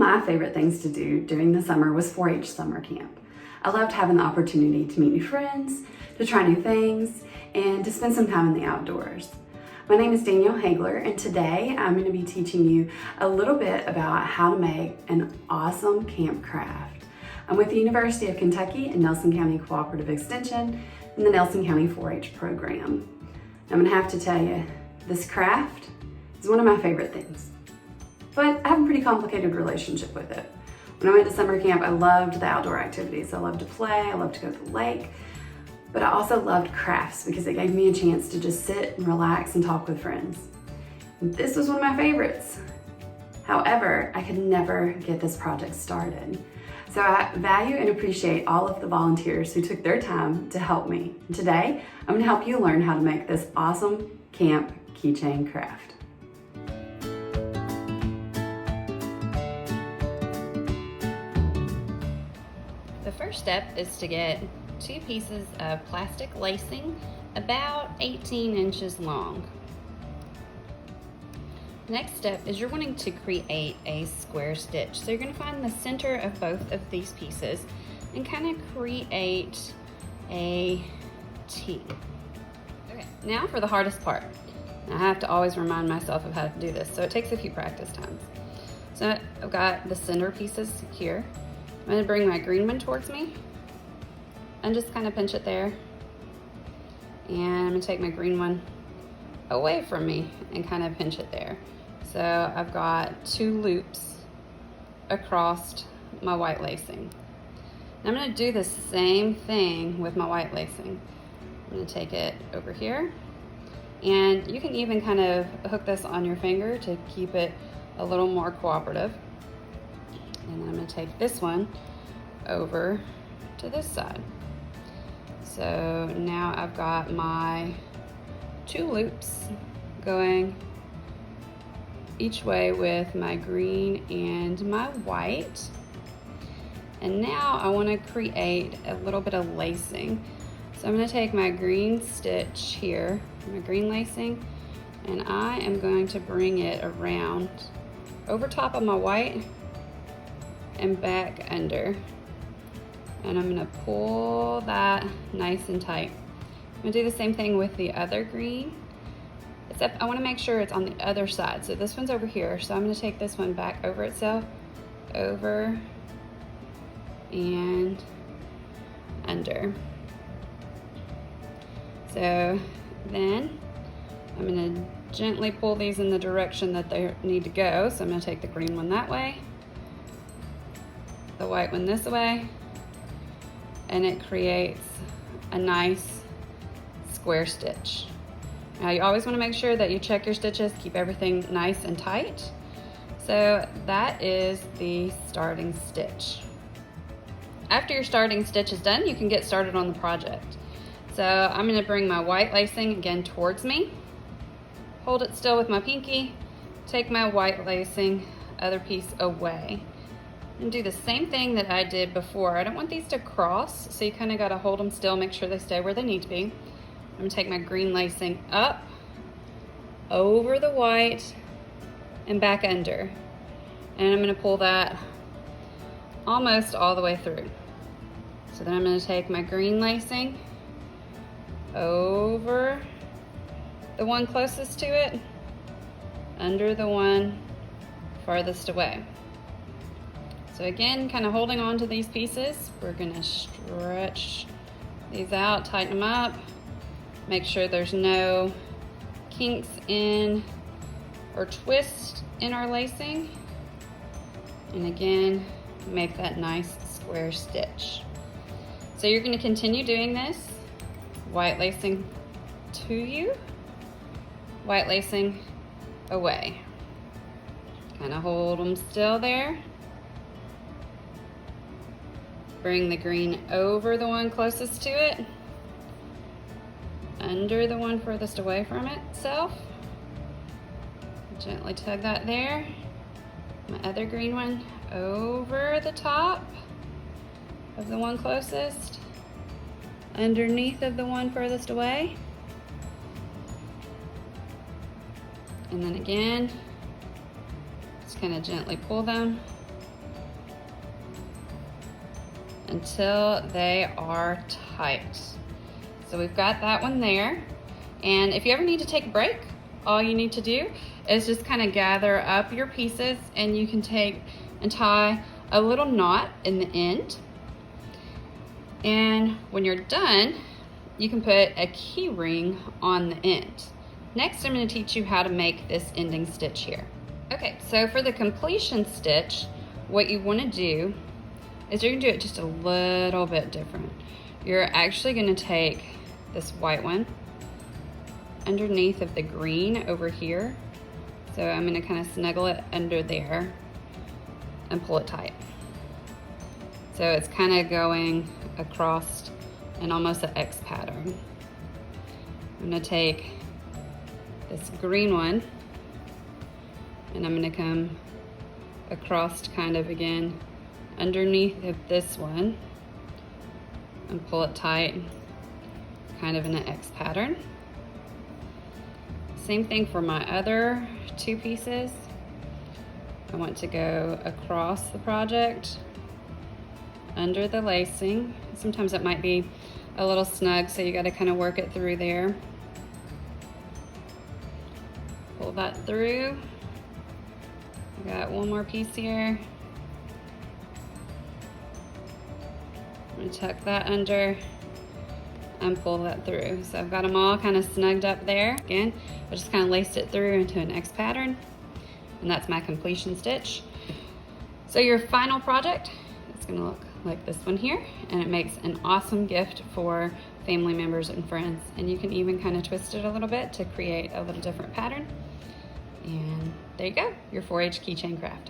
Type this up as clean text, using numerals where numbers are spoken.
my favorite things to do during the summer was 4-H summer camp. I loved having the opportunity to meet new friends, to try new things, and to spend some time in the outdoors. My name is Danielle Hagler, and today I'm going to be teaching you a little bit about how to make an awesome camp craft. I'm with the University of Kentucky and Nelson County Cooperative Extension in the Nelson County 4-H program. I'm going to have to tell you, this craft is one of my favorite things. But I have a pretty complicated relationship with it. When I went to summer camp, I loved the outdoor activities. I loved to play, I loved to go to the lake, but I also loved crafts because it gave me a chance to just sit and relax and talk with friends. And this was one of my favorites. However, I could never get this project started. So I value and appreciate all of the volunteers who took their time to help me. And today, I'm gonna help you learn how to make this awesome camp keychain craft. The first step is to get 2 pieces of plastic lacing about 18 inches long. Next step is you're wanting to create a square stitch. So you're going to find the center of both of these pieces and kind of create a T. Okay, now for the hardest part. I have to always remind myself of how to do this, so it takes a few practice times. So I've got the center pieces here. I'm going to bring my green one towards me and just kind of pinch it there. And I'm going to take my green one away from me and kind of pinch it there. So I've got 2 loops across my white lacing. Now I'm going to do the same thing with my white lacing. I'm going to take it over here, and you can even kind of hook this on your finger to keep it a little more cooperative. And then I'm going to take this one over to this side. So now I've got my 2 loops going each way with my green and my white. And now I want to create a little bit of lacing. So I'm going to take my green stitch here, my green lacing, and I am going to bring it around over top of my white and back under. And I'm gonna pull that nice and tight. I'm gonna do the same thing with the other green, except I wanna make sure it's on the other side. So this one's over here, so I'm gonna take this one back over itself, over and under. So then I'm gonna gently pull these in the direction that they need to go. So I'm gonna take the green one that way, the white one this way, and it creates a nice square stitch. Now you always want to make sure that you check your stitches, keep everything nice and tight. So that is the starting stitch. After your starting stitch is done, you can get started on the project. So I'm going to bring my white lacing again towards me, hold it still with my pinky, take my white lacing other piece away, and do the same thing that I did before. I don't want these to cross, so you kind of got to hold them still, make sure they stay where they need to be. I'm going to take my green lacing up, over the white, and back under. And I'm going to pull that almost all the way through. So then I'm going to take my green lacing over the one closest to it, under the one farthest away. So again, kind of holding on to these pieces, we're gonna stretch these out, tighten them up, make sure there's no kinks in or twist in our lacing. And again, make that nice square stitch. So you're gonna continue doing this, white lacing to you, white lacing away. Kind of hold them still there. Bring the green over the one closest to it, under the one furthest away from itself. Gently tug that there. My other green one over the top of the one closest, underneath of the one furthest away. And then again, just kind of gently pull them until they are tight. So we've got that one there. And if you ever need to take a break, all you need to do is just kind of gather up your pieces, and you can take and tie a little knot in the end. And when you're done, you can put a key ring on the end. Next, I'm going to teach you how to make this ending stitch here. Okay, so for the completion stitch, what you want to do is you're going to do it just a little bit different. You're actually going to take this white one underneath of the green over here. So I'm going to kind of snuggle it under there and pull it tight. So it's kind of going across in almost an X pattern. I'm going to take this green one and I'm going to come across kind of again underneath of this one and pull it tight, kind of in an X pattern. Same thing for my other two pieces. I want to go across the project under the lacing. Sometimes it might be a little snug, so you got to kind of work it through there. Pull that through. I got one more piece here. I'm going to tuck that under and pull that through. So I've got them all kind of snugged up there. Again, I just kind of laced it through into an X pattern, and that's my completion stitch. So your final project is going to look like this one here, and it makes an awesome gift for family members and friends. And you can even kind of twist it a little bit to create a little different pattern. And there you go, your 4-H keychain craft.